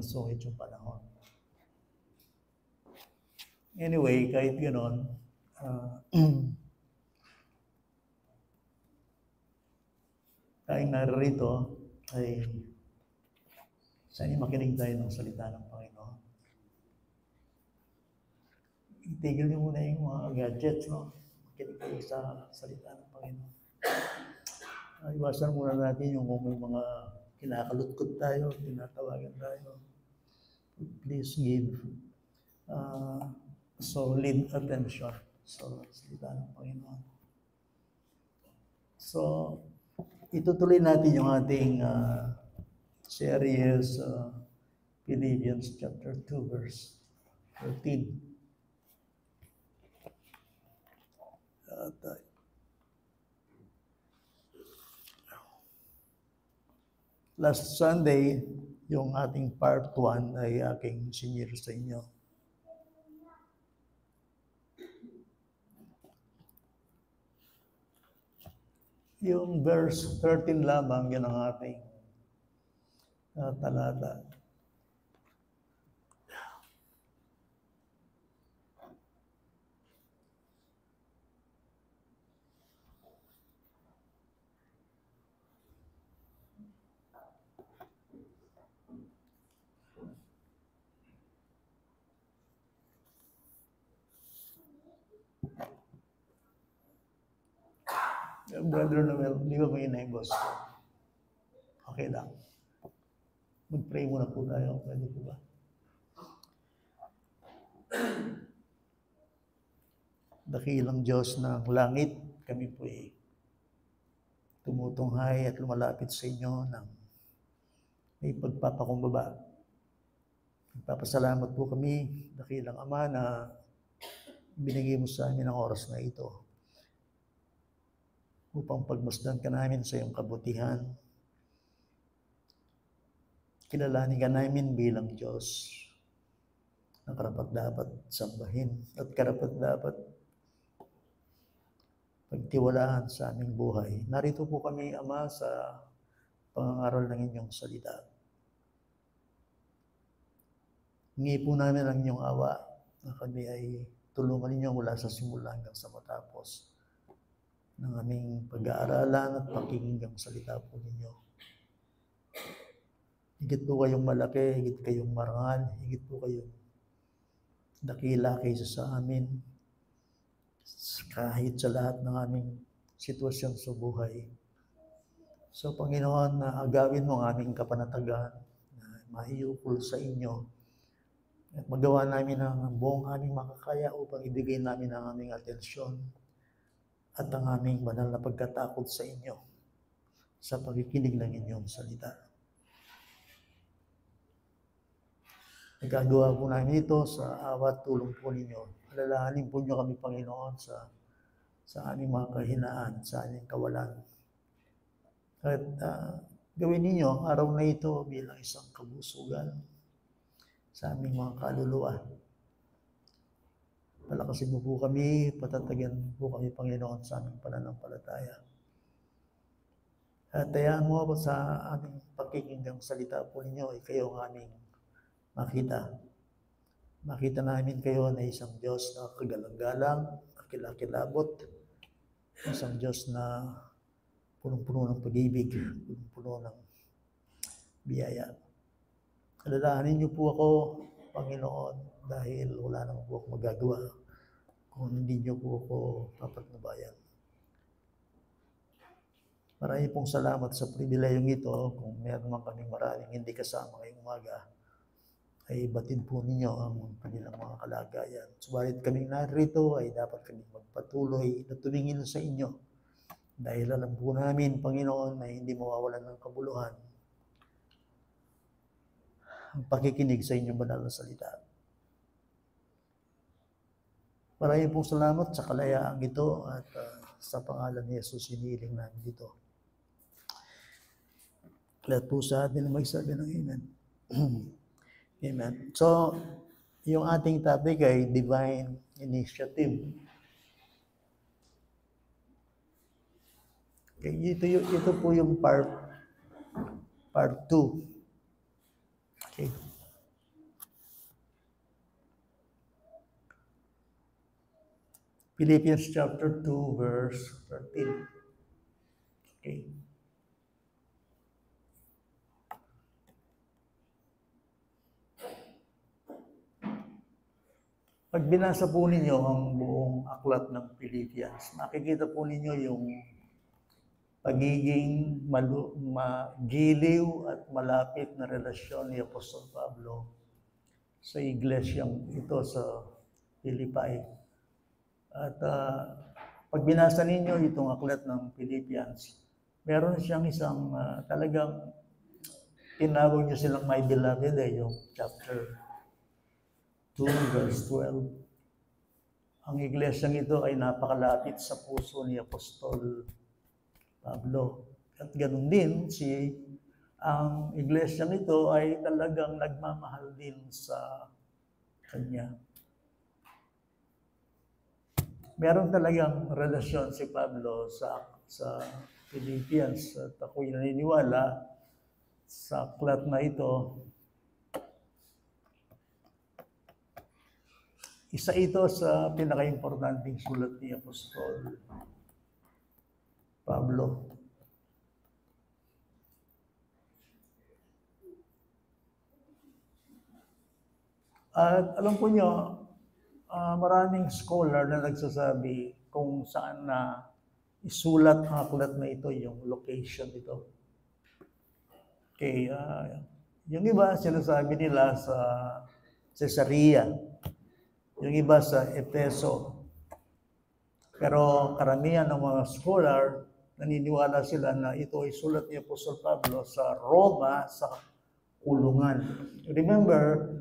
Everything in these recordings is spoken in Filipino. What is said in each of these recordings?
masungit yung panahon. Anyway, kahit gano'n, tayong naririto ay sana makinig tayo ng salita ng Panginoon. Itigil niyo muna yung mga gadgets, no? Makinig kayo sa salita ng Panginoon. Iwasan muna natin yung kung may mga kinakalutkot tayo, tinatawagan tayo. Please give solid attention sa salita ng Panginoon. So, itutuloy natin yung ating series Philippians chapter 2 verse 13. Last Sunday, yung ating part 1 ay aking sinir sa inyo. Yung verse 13 lamang, yun ang ating talata. Brother Noel, di ba may boss? Okay lang. Mag-pray muna po tayo. Pwede po ba? Dakilang Diyos ng langit, kami po ay tumutunghay at lumalapit sa inyo ng may pagpapakumbaba. Nagpapasalamat po kami, dakilang Ama, na binigay mo sa amin ang oras na ito upang pagmasdan ka namin sa iyong kabutihan. Kilalanin ka namin bilang Diyos na karapat-dapat sambahin at karapat-dapat pagtiwalaan sa aming buhay. Narito po kami, Ama, sa pangangaral ng inyong salita. Hingi po namin ang inyong awa na kami ay tulungan ninyo mula sa simula hanggang sa matapos ng aming pag-aaralan at pakinggang salita po ninyo. Higit po kayong malaki, higit kayong marangal, higit po kayong dakila kaysa sa amin, kahit sa lahat ng aming sitwasyon sa buhay. So, Panginoon, na agawin mo ang aming kapanatagan na maiukol sa inyo at magawa namin ang buong aming makakaya upang ibigay namin ang aming atensyon at ang aming banal na pagkatakot sa inyo sa pakikinig ng inyong salita. Nagagawa po namin ito sa awa at tulong po ninyo. Alalahanin po niyo kami, Panginoon, sa aming mga kahinaan, sa aming kawalan. At gawin ninyo ang araw na ito bilang isang kabusugan sa aming mga kaluluwa. Palakasin mo po kami, patatagan po kami, Panginoon, sa aming pananampalataya. At tayaan mo ako sa aming pakikinggang salita po ninyo, kayo ang aming makita. Makita namin kayo na isang Diyos na kagalang-galang, kakilakilabot, isang Diyos na punong-puno ng pag-ibig, punong-puno ng biyaya. Alalahanin niyo po ako, Panginoon, dahil wala naman po ako magagawa kung hindi niyo po ako papatnubayan. Maraming pong salamat sa pribilehiyong ito. Kung meron man kaming maraming hindi kasama ngayong umaga, ay batid po ninyo ang kanilang mga kalagayan. Subalit kaming narito ay dapat kaming magpatuloy na tumingin sa inyo. Dahil alam po namin, Panginoon, na hindi mawawalan ng kabuluhan ang pakikinig sa inyong banal na salita. Maraming pong salamat sa kalayaang ito at sa pangalan ni Jesus, hinihiling namin dito. Lahat po sa atin magsabi ng Amen. Amen. So, yung ating topic ay divine initiative. Okay, ito po yung part 2. Okay. Philippians chapter 2, verse 13. Okay. Pag binasa po ninyo ang buong aklat ng Philippians, makikita po ninyo yung pagiging magiliw at malapit na relasyon ni Apostol Pablo sa iglesyang ito sa Philippi. At pag binasa ninyo itong aklat ng Philippians, meron siyang isang talagang tinawag niyo silang my beloved, yung chapter 2 verse 12. Ang iglesyang ito ay napakalapit sa puso ni Apostol Pablo. At ganun din, ang iglesyang ito ay talagang nagmamahal din sa kanya. Meron talagang relasyon si Pablo sa Philippians. At ako'y naniniwala sa aklat na ito, isa ito sa pinaka-importanting sulat ni Apostol Pablo. At alam po nyo, maraming scholar na nagsasabi kung saan na isulat ang aklat na ito, yung location ito. Okay, yung iba sinasabi nila sa Caesarea, yung iba sa Efeso. Pero karamihan ng mga scholar, naniniwala sila na ito ay sulat ni Apostol Pablo sa Roma, sa kulungan. Remember,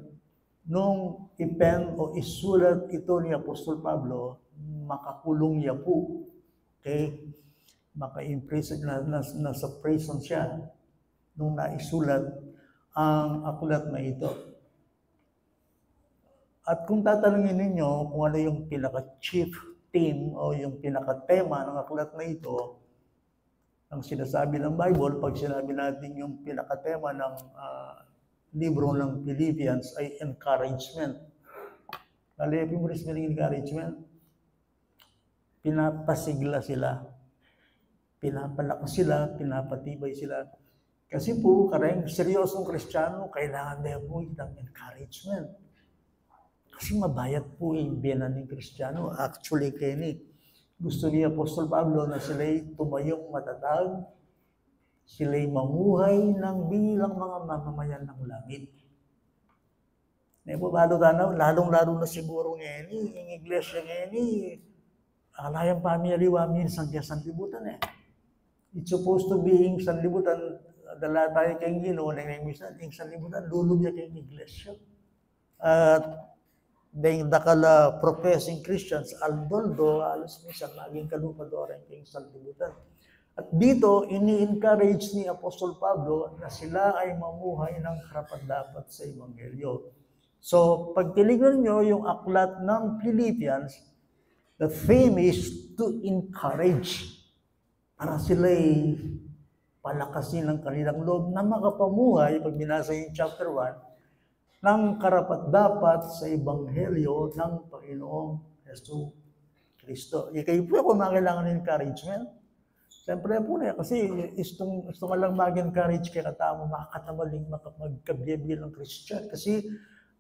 nung ipen o isulat ito ni Apostol Pablo, makakulong niya po. Okay? Maka-imprison, nasa prison siya nung naisulat ang aklat na ito. At kung tatanungin ninyo kung ano yung pinaka-chief theme o yung pinaka-tema ng aklat na ito, ang sinasabi ng Bible, pag sinabi natin yung pinaka-tema ng libro ng Philippians ay encouragement. Alipin mo rin ng encouragement. Pinapasigla sila. Pinapalakas sila, pinapatibay sila. Kasi po, karayang seryosong Kristiyano, kailangan din po ng encouragement. Kasi mabayat po yung biyanan ng Kristiyano. Actually, gusto ni Apostol Pablo na sila'y tumayong matatag, sila'y mamuhay ng bilang mga mamamayan ng langit. Lalong-lalo na siguro ngayon, yung iglesia ngayon, alayang pamilya-liwamin sang sanlibutan eh. It's supposed to be yung sanlibutan, dala tayo kayong Ginoo, yung sanlibutan, lulubya kayong iglesia. At dahil dakala professing Christians, aldoldo, alas minsan, naging kalupadoran kayong sanlibutan. At dito, ini-encourage ni Apostol Pablo na sila ay mamuhay ng karapat-dapat sa Ebanghelyo. So, pag tinignan nyo yung aklat ng Philippians, the theme is to encourage para sila ay palakasin ng kanilang loob na makapamuhay, pag binasa yung chapter 1, ng karapat-dapat sa Ebanghelyo ng Panginoong Hesus Kristo. Kayo po kung makailangan ng encouragement, siyempre po na, kasi gusto ka lang mag-encourage kaya katamo, makakatamaling magkabiyabil ng Christian. Kasi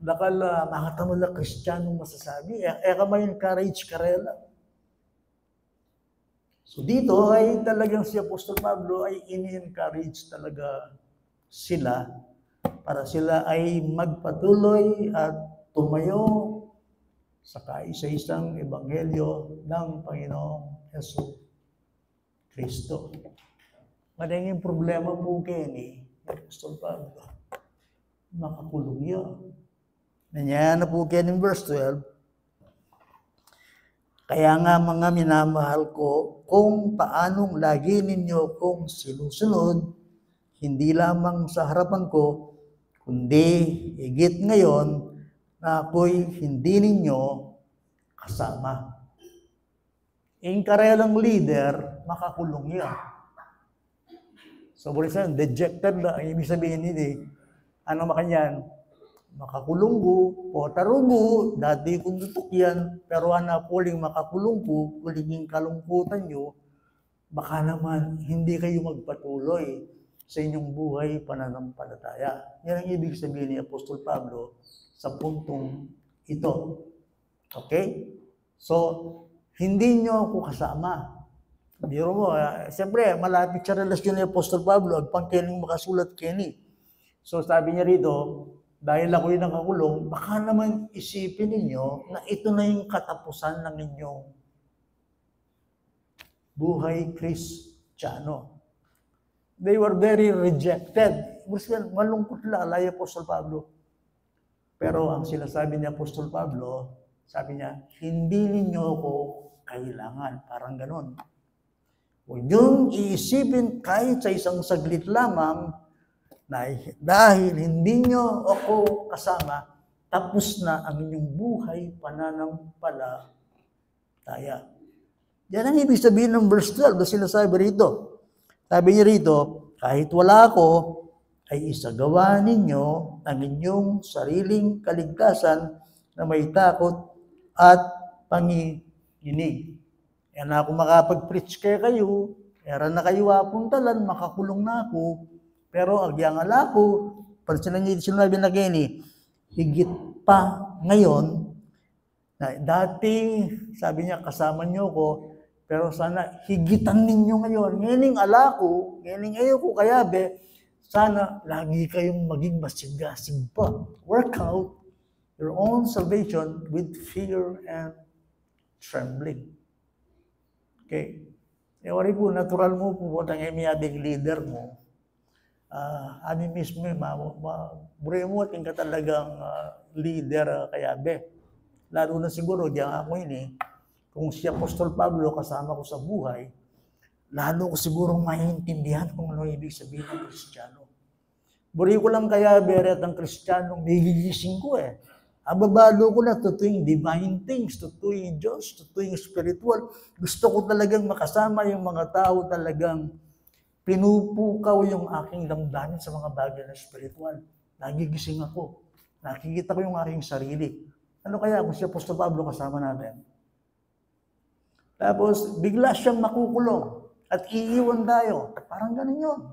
bakal makatamal na Kristiyanong masasabi, ka ma-encourage ka rin. So dito ay talagang si Apostol Pablo ay ini-encourage talaga sila para sila ay magpatuloy at tumayo sa kaisa-isang Ebanghelyo ng Panginoong Hesus Kristo. Madaming problema po Kenny, Apostol Pablo. Makakulong yun. Nangyayari na po Kenny verse 12. Kaya nga mga minamahal ko, kung paanong lagi ninyo kong sinusunod, hindi lamang sa harapan ko, kundi higit ngayon na ako'y hindi ninyo kasama. Yung karelang leader, makakulong yan. So, for example, dejected na, ang ibig sabihin nito, ano makanyan? makakulong ko, potarugo, dati kong tutok yan, pero puling makakulong ko, kuliging kalungkutan nyo, baka naman hindi kayo magpatuloy sa inyong buhay pananampalataya. Yan ang ibig sabihin ni Apostol Pablo sa puntong ito. Okay? So, hindi nyo ako kasama. Biro mo, siyempre, malapit sa relasyon ni Apostol Pablo, agpangkiling makasulat kini. So, sabi niya rito, dahil ako'y nakakulong, baka naman isipin ninyo na ito na yung katapusan ng inyong buhay Kristiyano. They were very rejected. Malungkot lalay Apostol Pablo. Pero ang sinasabi ni Apostol Pablo, sabi niya, hindi ninyo ako kailangan. Parang ganon. Huwag niyong iisipin kahit sa isang saglit lamang na dahil hindi nyo ako kasama, tapos na ang inyong buhay pananampalataya. Yan ang ibig sabihin ng verse 12 na sinasabi rito. Sabi niya rito, kahit wala ako, ay isagawa ninyo ang inyong sariling kaligtasan na may takot at panginginig. Yan ako makapag-preach kayo, era na kayo apuntalan, makakulong na ako, pero agyang ala ko, pansin niyo sinabi na gini, higit pa ngayon, na dati, sabi niya, kasama niyo ko, pero sana higitan ninyo ngayon. Ngayon ala ko, ngayon ayoko kaya sana lagi kayong maging masiggasig pa. Work out your own salvation with fear and trembling. Okay? Wari po, natural mo po, ang emiyabing leader mo, ani mismo bure mo at ka talagang leader kaya lalo na siguro diyan ako ini kung si Apostol Pablo kasama ko sa buhay, lalo ko siguro maintindihan kung ano ibig sabihin ng Kristiyano. Buri ko lang kaya at ang Kristiyano nagigising ko ababalo ko na tutuing divine things, tutuing Diyos, tutuing spiritual. Gusto ko talagang makasama yung mga tao talagang pinupukaw yung aking damdamin sa mga bagay na spiritual. Nagigising ako. Nakikita ko yung aking sarili. Ano kaya kung si Apostol Pablo kasama natin? Tapos, bigla siyang makukulong at iiwan tayo. Parang ganun yun.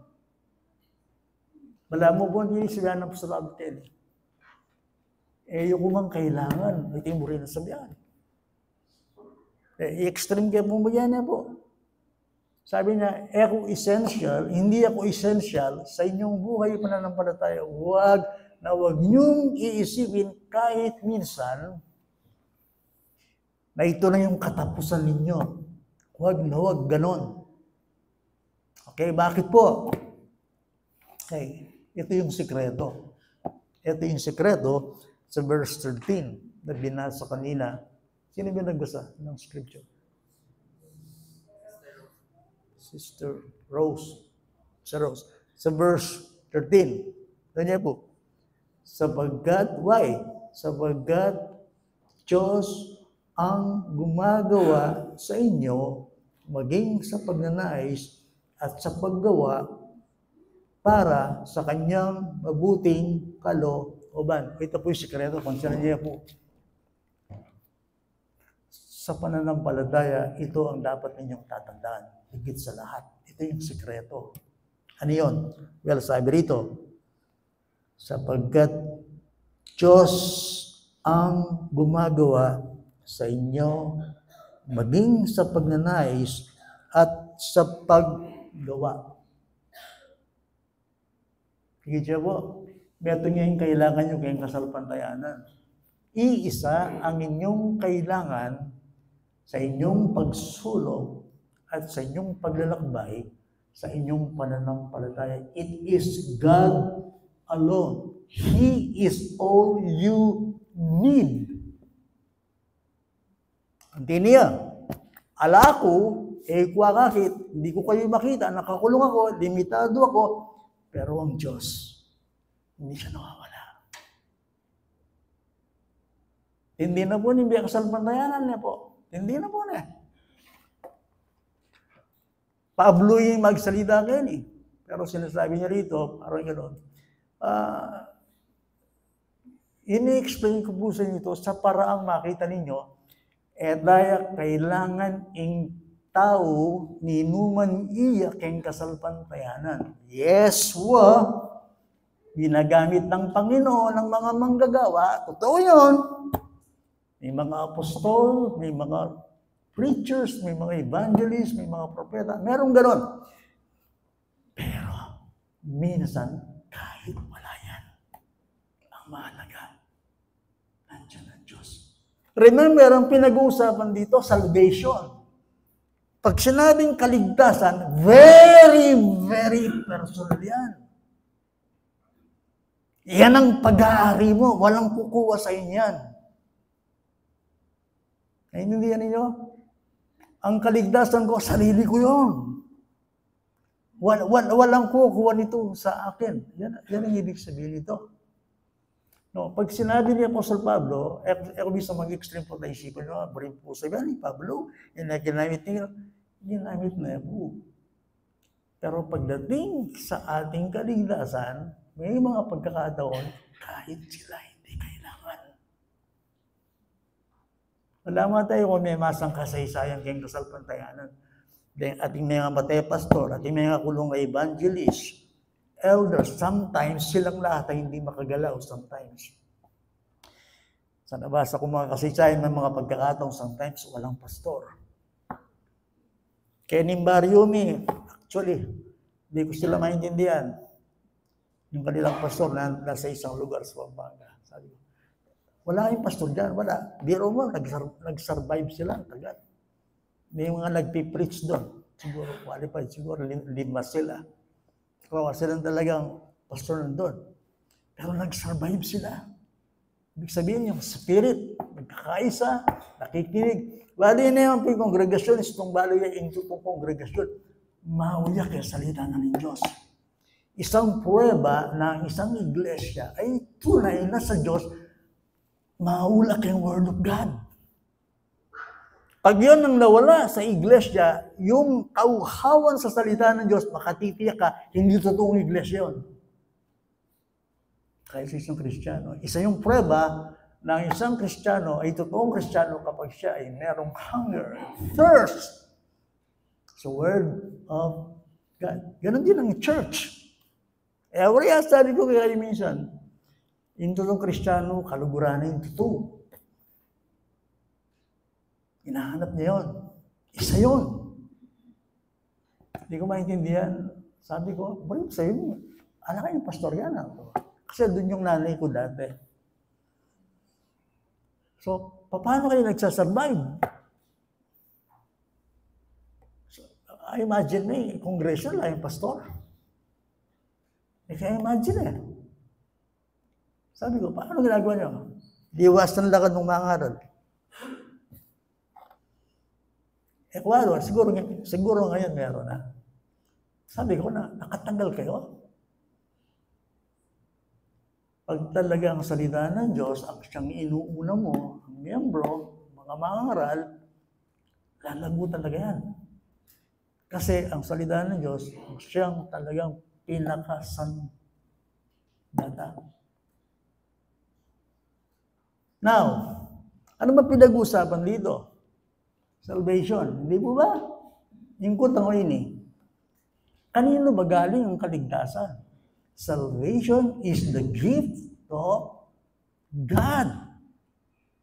Wala mo po hindi sabihan ng Apostol Pablo. Yung kumang kailangan, ito yung rin na sabihan. I-extreme care mo yan po. Sabi niya, hindi ako essential sa inyong buhay pananampalataya. Huwag niyong iisipin kahit minsan na ito na yung katapusan ninyo. Huwag ganon. Okay, bakit po? Okay, ito yung sikreto. Ito yung sikreto sa verse 13 na binasa kanina. Sino ba nagbasa ng scripture? Sister Rose. Sa verse 13. Ganyan po. Sapagkat Diyos ang gumagawa sa inyo maging sa pagnanais at sa paggawa para sa kanyang mabuting kalooban. Ito po yung sikreto. Pansin niya po. Sa pananampalataya, ito ang dapat ninyong tatandaan. Higit sa lahat. Ito yung sikreto. Ano yun? Well, sabi rito, sapagkat Diyos ang gumagawa sa inyo maging sa pagnanais at sa paggawa. Higit siya po, ito niya yung kailangan nyo kayong kasalpantayanan. Iisa ang inyong kailangan sa inyong pagsulong at sa inyong paglalakbay, sa inyong pananampalataya. It is God alone. He is all you need. Hindi niya. Ala ko, kakit, hindi ko kayo makita, nakakulong ako, limitado ako, pero ang Diyos, hindi siya nakawala. Hindi na po niya kasalpantayanan niya po. Hindi na po niya. Pablo yung magsalita kayo Pero sinasabi niya rito, parang gano'n, ini-explain ko po sa inyo ito sa paraang makita ninyo, daya kailangan ing tao ni numan iya keng kasalpantayanan. Yes, ginagamit ng Panginoon ng mga manggagawa. Totoo yun. May mga apostol, may mga preachers, may mga evangelists, may mga propeta. Merong ganon. Pero, minsan, kahit wala yan, ang mahalaga, nandiyan ang Diyos. Remember, ang pinag-uusapan dito, salvation. Pag sinabing kaligtasan, very, very personal yan. Yan ang pag-aari mo. Walang kukuha sa inyan. Naintindihan ninyo? Ang kaligtasan ko, sarili ko yun. Walang kukuha nito sa akin. Yan ang ibig sabihin nito. No, pag sinabi ni Apostle Pablo, bisa mag-extreme po na isipin nyo, bring po sabi ni Pablo, ginamit na po. Pero pagdating sa ating kaligtasan, may mga pagkakataon, kahit sila hindi kailangan. Wala tayo kung may masang kasaysayan kayong kasalpantayanan. Ating mga matay pastor, ating mga kulong evangelist, elders, sometimes silang lahat ay hindi makagalaw sometimes. Sa nabasa ko mga kasaysayan ng mga pagkakataon, sometimes walang pastor. Kaya Nimbariumi, actually, hindi ko sila maintindihan. Yung kanilang pastor na nasa isang lugar sa Pampanga. Sabi ko, wala kayong pastor dyan, wala. Biro mo, nag-survive sila, tagal. May mga nagpipreach doon. Siguro qualified, siguro 5 sila. Kaya sila talagang pastor nandun. Pero nag-survive sila. Ibig sabihin yung spirit, nagkakaisa, nakikinig. Bali na yung congregasyon, itong bali yung itong congregasyon, mauyak yung salita ng Diyos. Isang pruweba ng isang iglesia ay tunay na sa Diyos, maulak yung Word of God. Pag yun ang nawala sa iglesia, yung kauhawan sa salita ng Diyos, makatitiyak ka, hindi totoong iglesia yun. Kaya sa isang Kristiyano. Isa yung pruweba ng isang Kristiyano ay totoong Kristiyano kapag siya ay merong hunger, thirst sa Word of God. Ganon din ang church. Kaya sabi ko kaya minsan, yung totoong Kristiyano, kaluguran na yung totoo. Hinahanap niya yun. Isa yun. Hindi ko maintindihan. Sabi ko, balik sa'yo niya. Alam ka yung pastor yan. Kasi doon yung nanay ko dati. So, paano kayo nagsasurvive? So, I imagine na congressional yung pastor. Kaya imagine Sabi ko, paano ginagawa niyo? Diwas ng lakad ng mga aral. Ecuador, siguro ngayon meron na. Sabi ko na, nakatanggal kayo. Pag talagang salita ng Diyos, ang siyang inuuna mo, ang miyembro, mga mangaral, lalago talaga yan. Kasi ang salita ng Diyos, siyang talagang pinakasandata. Now, ano ba pinag-usapan dito? Salvation. Hindi po ba? Yung kutang ko ini. Kanino ba galing ang kaligtasan? Salvation is the gift of God.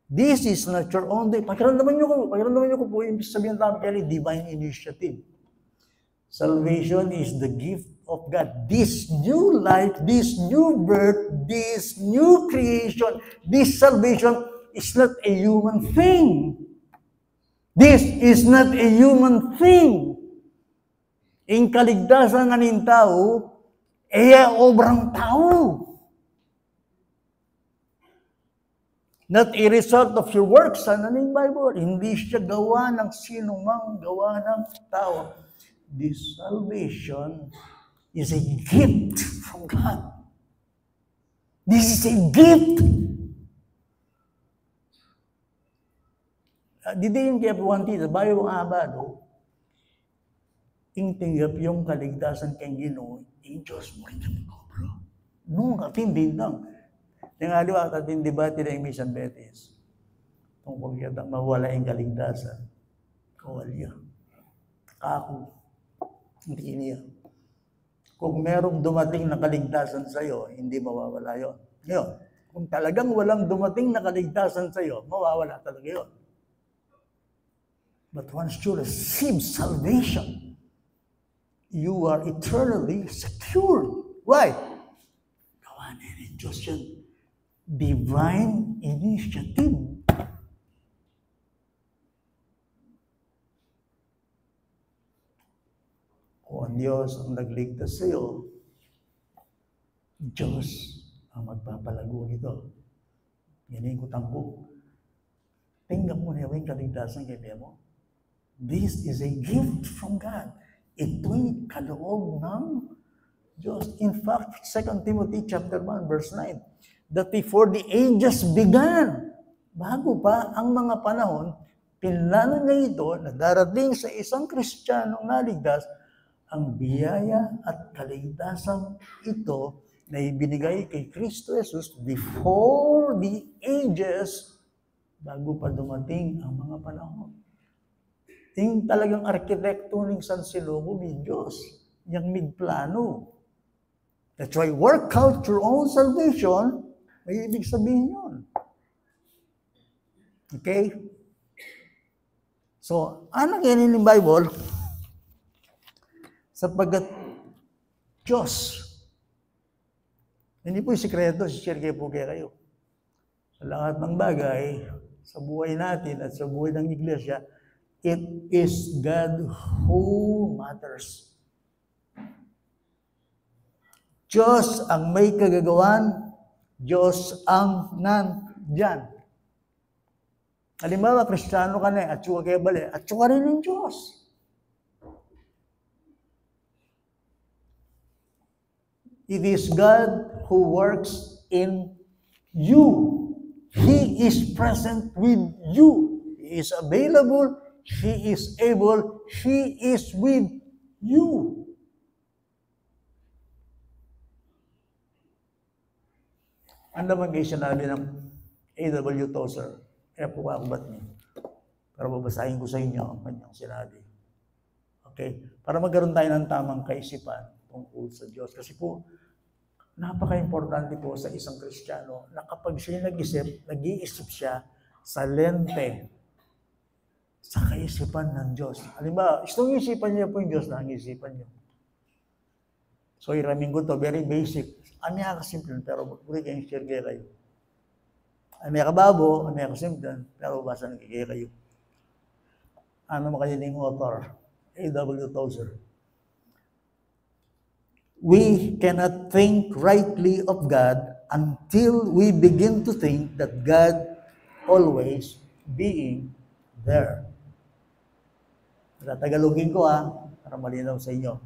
This is not your own day. Pakiramdaman niyo ko po yung sabihin namin kaya divine initiative. Salvation is the gift of God. This new life, this new birth, this new creation, this salvation is not a human thing. This is not a human thing. Ang kaligtasan ng tao, obrang tao. Not a result of your works, ano ng Bible? Hindi siya gawa ng sinumang gawa ng tao. This salvation is a gift from God. This is a gift. Didiin kaya puwanti, sa bayo ang abado, tinggap yung kaligtasan kay Ginoo, yung Diyos mo rin yung bro. No, katindi lang. Tingali at ating debate ng Mission Betis. Tungkol kaya mawala yung kaligtasan. Kawalya. Ako. Hindi niya. Kung merong dumating na kaligtasan sa'yo, hindi mawawala yun. Ngayon, kung talagang walang dumating na kaligtasan sa'yo, mawawala talaga yun. But once you receive salvation, you are eternally secured. Why? Gawanin ng Diyos yan. Divine initiative. Kung ang Diyos ang nagligtas sa iyo, Diyos ang magpapalago nito. Ganyan ko tangko. Tingnan mo na yung kaligtasan kay mo. This is a gift from God. Ito'y kaloob ng Diyos. In fact, 2 Timothy chapter 1, verse 9, that before the ages began, bago pa ang mga panahon, pinlano niya ito na darating sa isang Kristiyanong naligtas, ang biyaya at kaligtasan ito na ibinigay kay Kristo Jesus before the ages, bago pa dumating ang mga panahon. Yung talagang arkitekto ng San Silogo, may Diyos. Yung migplano. That's why work out your own salvation, may ibig sabihin yun. Okay? So, ano ganyan ng Bible? Sapagkat Diyos, hindi po yung sikreto, share po kayo. Sa lahat ng bagay, sa buhay natin at sa buhay ng iglesia, it is God who matters. Diyos ang may kagagawan, Diyos ang nandyan. Halimbawa, Kristiyano ka na, at suka kayo bali, at suka rin ng Diyos. It is God who works in you. He is present with you. He is available. He is able. He is with you. Ano naman kayo sinabi ng A.W. Tozer? Kaya po ako ba't niyo? Para babasahin ko sa inyo ang kanyang sinabi. Okay? Para magkaroon tayo ng tamang kaisipan tungkol sa Diyos. Kasi po, napaka-importante po sa isang Kristiyano na kapag siya nag-iisip siya sa lente, sa kaisipan ng Diyos. Halimbawa, itong isipan niyo po yung Diyos na ang isipan niyo. So, iramin ko to, very basic. Amya kasimple, pero buli kayong share kayo. Amya kababo, amya kasimple, pero basa nang kayo. Ano mo kayo ng author? A.W. Tozer. We cannot think rightly of God until we begin to think that God always being there. Tagalogin ko para malinaw sa inyo.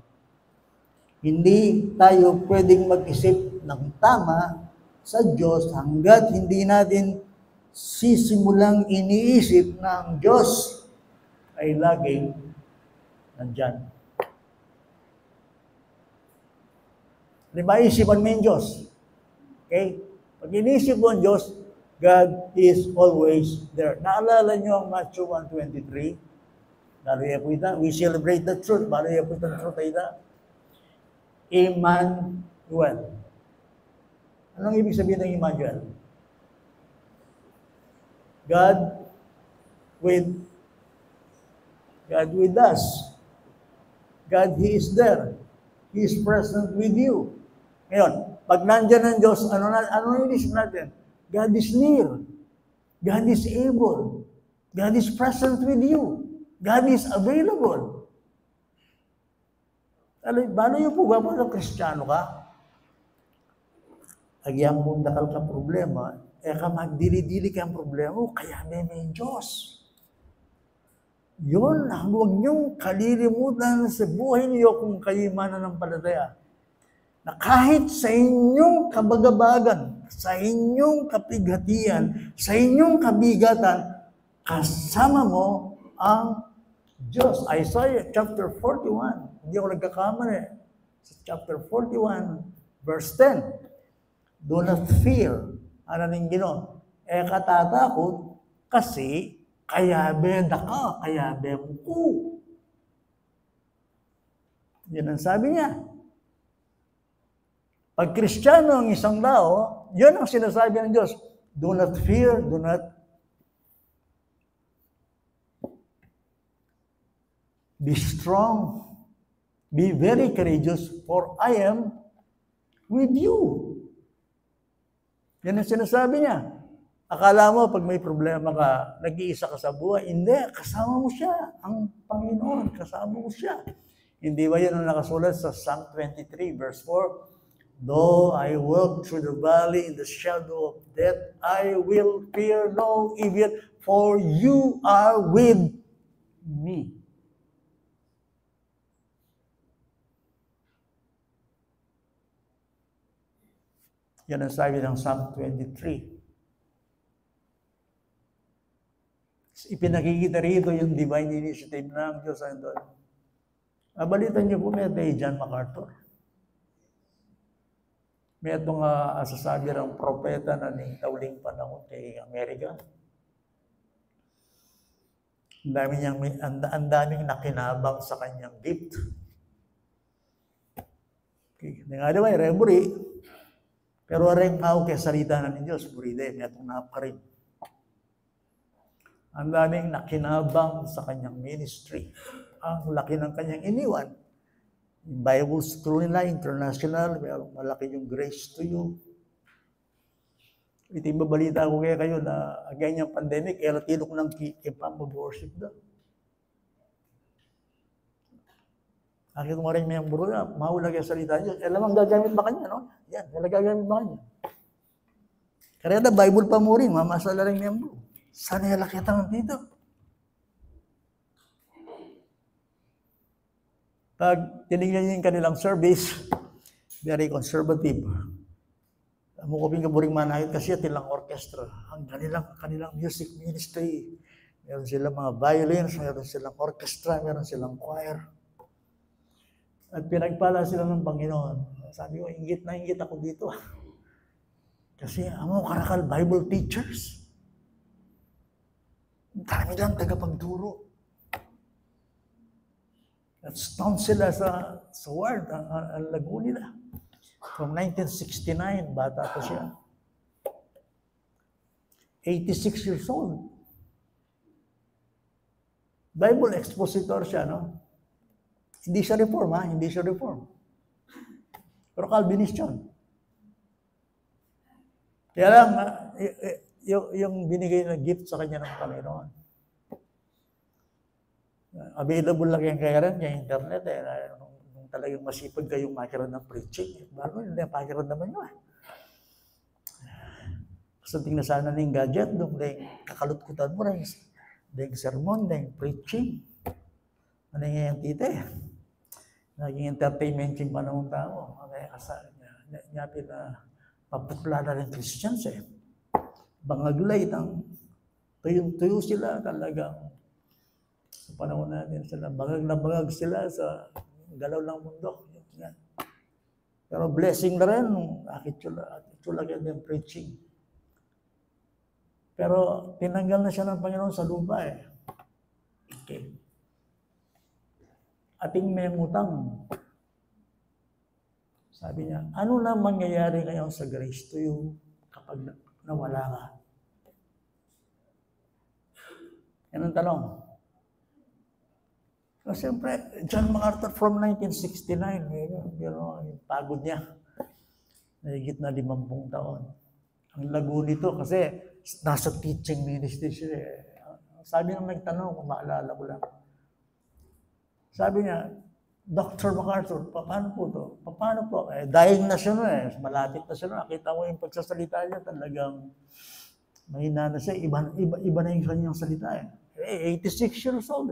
Hindi tayo pwedeng mag-isip ng tama sa Diyos hanggat hindi natin sisimulang iniisip na ang Diyos ay laging nandyan. Diba, isipan mo yung Diyos. Okay? Pag iniisip mo ang Diyos, God is always there. Naalala nyo ang Matthew 1:23? Dariya po ita. We celebrate the truth. Dariya po ita truth ita. Emmanuel. Anong ibig sabihin ng Emmanuel? God with us. God, He is there. He is present with you. Ngayon, pag nandyan ang Diyos, ano yung isip natin? God is near. God is able. God is present with you. God is available. Paano yung po ba ng Kristiyano ka? Agyang mong dakal ka problema, ka magdili-dili ka ang problema, kaya may Diyos. Yun, huwag niyong kalilimutan sa buhay niyo kung kayo mananampalataya. Na kahit sa inyong kabagabagan, sa inyong kapighatian, sa inyong kabigatan, kasama mo ang Diyos. Isaiah chapter 41. Hindi ako nagkakamali. Sa chapter 41, verse 10. Do not fear. Ano ning Ginoo? Katatakot kasi kayabe ka, kayabe ko. Yan ang sabi niya. Pag Kristiyano ang isang tao, yun ang sinasabi ng Diyos. Do not fear, do not be strong. Be very courageous, for I am with you. Yan ang sinasabi niya. Akala mo, pag may problema ka, nag-iisa ka sa buhay. Hindi, kasama mo siya. Ang Panginoon, kasama mo siya. Hindi ba yan ang nakasulat sa Psalm 23, verse 4? Though I walk through the valley in the shadow of death, I will fear no evil, for you are with me. Yan ang sabi ng Psalm 23. Ipinakikita rito yung divine initiative ng Diyos. Balitan niyo po, may John MacArthur. May itong asasabi ng propeta na nitauling panahon kay Amerika. Ang daming nakinabang sa kanyang gift. Okay. Nga Reburi, pero rin ako kay salita na ng Diyos, buride, may itong napakarin. Ang daming nakinabang sa kanyang ministry. Ang laki ng kanyang iniwan. Yung Bible School nila, international, malaki yung Grace to You. Ito yung babalita ko kayo na ganyang pandemic, tilo ko ng kipang mag-worship daw. Akit mo rin may buro na, mahula kayo salita niyo. Alam ang gagamit ba kanya, no? Yan, gagamit ba kanya? Kaya na Bible pa mo rin, mamasala rin may buro. Sana nalakita mo dito? Pag tinignan niyo yung kanilang service, very conservative. Mukupin ka buring manahit kasi tilang orchestra. Ang kanilang music ministry. Meron silang mga violins, meron silang orchestra, meron silang choir. At pinagpala sila ng Panginoon. Sabi ko, inggit na inggit ako dito. Kasi amo karakal Bible teachers. Dami lang tagapagturo. At stoned sila sa word, ang lago nila. From 1969, bata pa siya. 86 years old. Bible expositor siya, no? Hindi siya reform, ha? Hindi siya reform. Pero Calvinist yun. Kaya lang, yung binigay na gift sa kanya ng Panginoon. Available lang yan kaya rin, yung internet, nung talagang masipag kayong makiroon ng preaching. Bago, hindi ang pakiroon naman nyo, Basta tingnan sana ng gadget, nung kakalutkutan mo rin, yung sermon, yung preaching. Ano yung tita, naging entertainment yung panahon tao. Kaya kasal niya paputla na rin Christians, Bangaglay, tuyong-tuyo sila talagang sa panahon natin sila. Bangag na bangag sila sa galaw ng mundo. Yan. Pero blessing na rin, akitsula ka din preaching. Pero tinanggal na siya ng Panginoon sa lupa, Okay. Ating may utang. Sabi niya, ano na mangyayari ngayon sa Grace to You kapag nawala ka? Yan ang tanong. So, siyempre, John MacArthur from 1969, pagod niya. Nahigit na 50 taon. Ang lago nito kasi nasa teaching ministry siya. Sabi nang nagtanong, kung maalala ko lang. Sabi niya, Dr. MacArthur, paano po to? Paano po? Dying na siya malapit na siya Nakita mo yung pagsasalita niya, talagang mahina na siya. Iba na yung kanyang salita 86 years old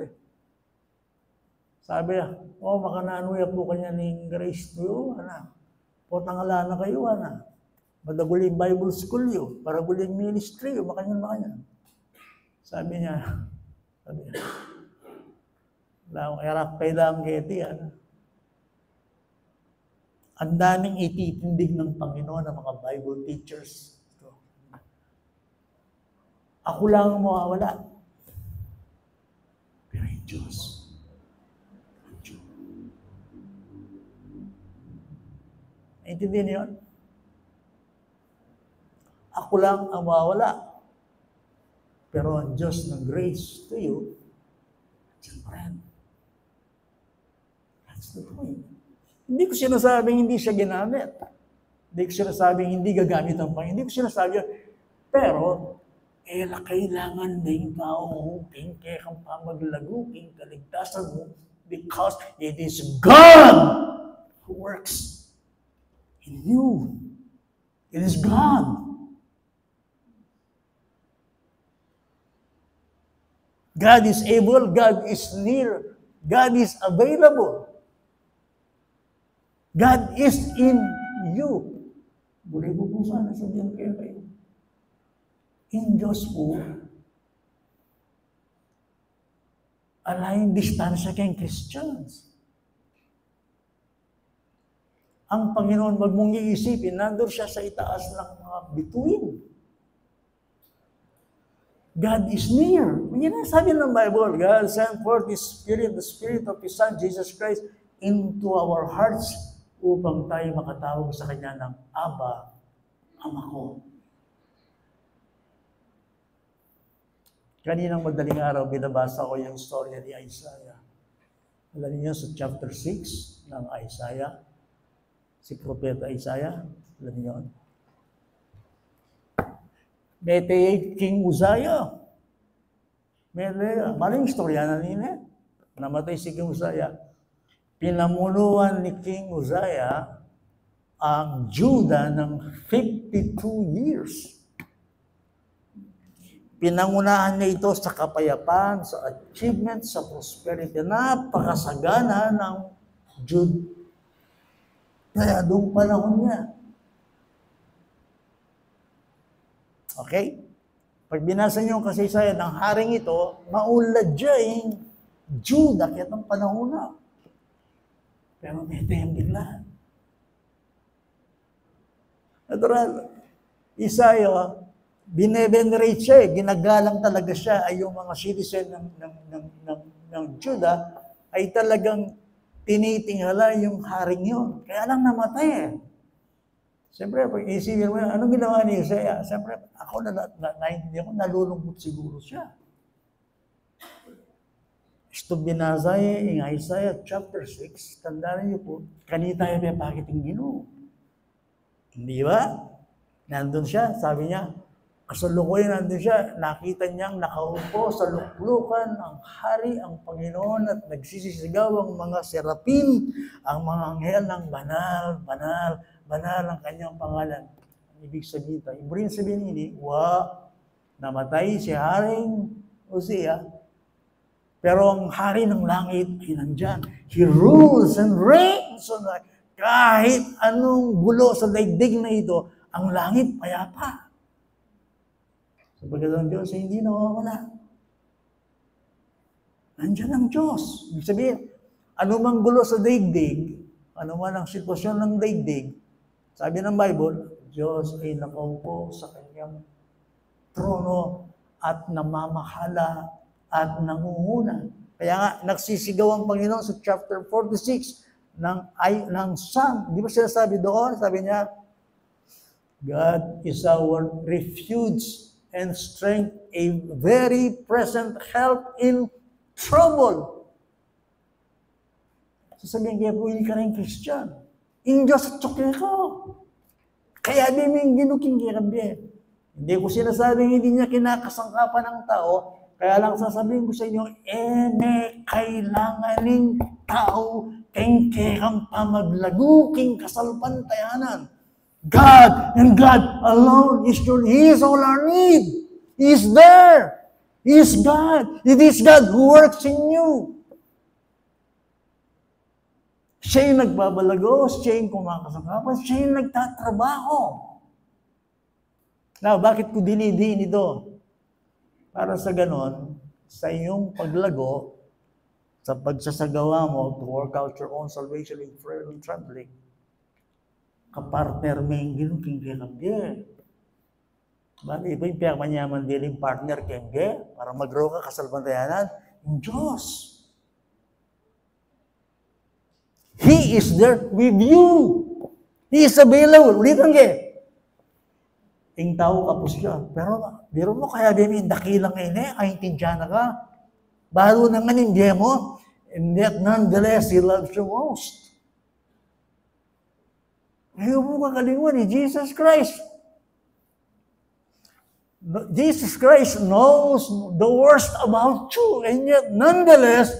Sabi niya, makananuya po kanya ng Grace to You, Po tangala na kayo, Madaguling Bible School yun, para guling ministry yun, makanyan. Sabi niya, erak lang keti, Ang daming ititindig ng Panginoon ng mga Bible teachers. Ako lang ang mawawala. Pero yung Diyos, naintindihan niyo yun? Ako lang ang mawawala. Pero ang Diyos ng grace to you, Diyan pa rin. That's the point. Hindi ko sinasabing hindi siya ginamit. Hindi ko sinasabing hindi gagamit ang Panginoon. Hindi ko sinasabing, pero, kailangan din tao kaya kang pamaglago, king kaligtasan mo, because it is God who works in you. It is God. God is able, God is near, God is available. God is in you. Muli po po sana sabihin kayo. In Diyos po, alayong distansya kayong Christians. Ang Panginoon, wag mong iisipin, nandun siya sa itaas ng mga bituin. God is near. Yan ang sabi ng Bible, God sent forth His Spirit, the Spirit of His Son, Jesus Christ, into our hearts upang tayo makatawag sa Kanya ng Aba, Ama ko. Kaninang madaling araw, binabasa ko yung storya ni Isaiah. Alam niyo sa chapter 6 ng Isaiah, si Propeta Isaiah, alam niyo yun? Mete King Uzziah. Maling istorya na nila. Namatay si King Uzziah. Pinamunuan ni King Uzziah ang Judah ng 52 years. Pinangunahan niya ito sa kapayapaan, sa achievement, sa prosperity. Napakasagana ng Judah. Kaya doong panahon niya. Okay? Pag binasa niyo ang kasaysayan ng haring ito, maulad siya yung Judah kaya itong panahon na. Pero may tayong biglaan. Natural, Isaiah, binevenerate siya ginagalang talaga siya ay yung mga citizen ng Judah ay talagang tinitingala yung haring yun. Kaya lang namatay Siyempre, pag isipin mo, anong ginawa ni Isaiah? Siyempre, ako naintindihan ko, nalulungkot siguro siya. Ito binasa in Isaiah chapter 6, tandaan niyo po, kanina tayo may pakiting Ginoo. Hindi ba? Nandun siya, sabi niya, kasalukuyan nandun siya, nakita niyang nakaupo sa luklukan ang hari, ang Panginoon at nagsisisigaw ang mga serapin, ang mga anghel ng banal, banal, banal ang kanyang pangalan. Ang ibig sabihin tayo. Ibig sabihin ini, namatay si Haring Uzziah, pero ang hari ng langit ay nandyan. He rules and reigns on that. Kahit anong gulo sa daigdig na ito, ang langit payapa. Sapagkat ang Diyos ay hindi nawawala. Nandyan ang Diyos. Ibig sabihin, anumang gulo sa daigdig, anuman ang sitwasyon ng daigdig, sabi ng Bible, Diyos ay nakaupo sa kanyang trono at namamahala at nangunguna. Kaya nga, nagsisigaw ang Panginoon sa chapter 46 ng Psalm. Di ba sinasabi doon? Sabi niya, God is our refuge and strength, a very present help in trouble. Sasabihin kaya po, hindi ka rin Christian. In Diyos at tsukya ka. Kaya di mo yung ginuking kirabi. Hindi ko sinasabing hindi niya kinakasangkapan ng tao, kaya lang sasabihin ko sa inyo, may kailanganing tao keng-kekang pamaglaguking kasalpantayanan. God and God alone is true. He is all our need. He is there. He is God. It is God who works in you. Siya yung nagbabalago, siya yung kumakasangkapan, siya yung nagtatrabaho. Now, bakit ko dinidiin ito? Para sa ganon, sa iyong paglago, sa pagsasagawa mo to work out your own salvation in prayer and trembling, kapartner mo yung ginuking kinabye. Bali, iba yung pinakamanyaman dealing partner, kenge, para mag-grow ka, kasalbantayanan, yung Diyos. He is there with you. He is available. Ulitan ka. Yung tao kapos siya. Pero, biro mo kaya din, dakilang ngayon ay intindihan na ka. Balo naman hindi mo, and yet nonetheless, He loves you most. Ayaw mo kakalingon ni Jesus Christ. Jesus Christ knows the worst about you, and yet nonetheless,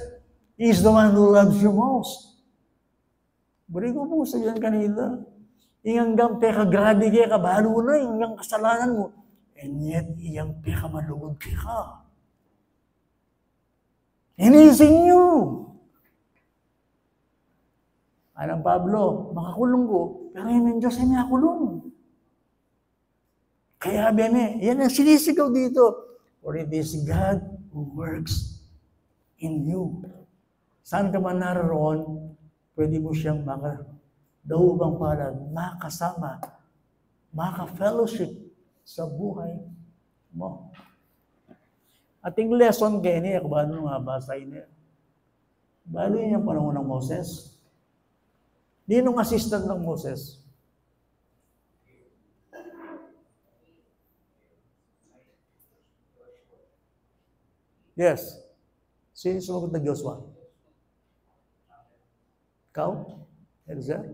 He's the one who loves you most. Bari ko po sa yan kanila. Iyang peka-grabe kaya ka, balo na, iyang kasalanan mo. And yet, iyang peka-malugod kaya ka. And He's in you. Alam Pablo, makakulong ko, pero yung Diyos ay nakakulong. Kaya bene, yan ang sinisigaw dito. For it is God who works in you. Saan ka man naroon, pwede mo siyang daubang palad, makasama, maka-fellowship sa buhay mo. Ating lesson kayo niya, kung paano nga basay niya. Balo yun yung panahon ng Moses. Ninong assistant ng Moses? Yes. Sino sumagot na Joshua? Ikaw? Elzer?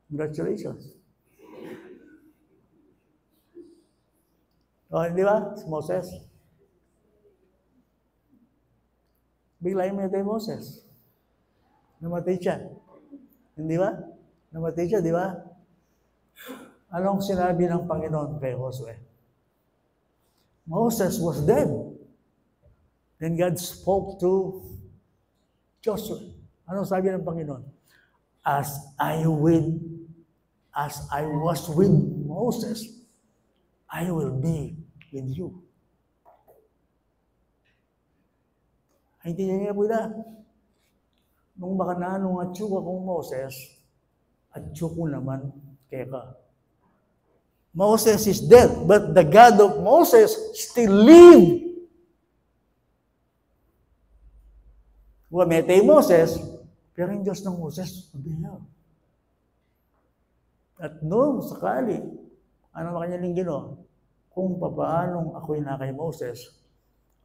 Congratulations. O, di ba? Si Moses. Bigla yung namatay Moses. Namatay siya. Hindi ba? Namatay siya, di ba? Anong sinabi ng Panginoon kay Josue? Moses was dead. Then God spoke to Joshua. Anong sabi ng Panginoon? As I was with Moses, I will be with you. Ay, hindi niya po na. Nung baka na, nung atsuka kong Moses, atsuko naman kaya ka. Moses is dead, but the God of Moses still lives. Wametay Moses, pero yung Diyos ng Moses, mabiyaw. At noong sakali, ano ang kanyang ginawa? Kung papaanong ako'y na kay Moses,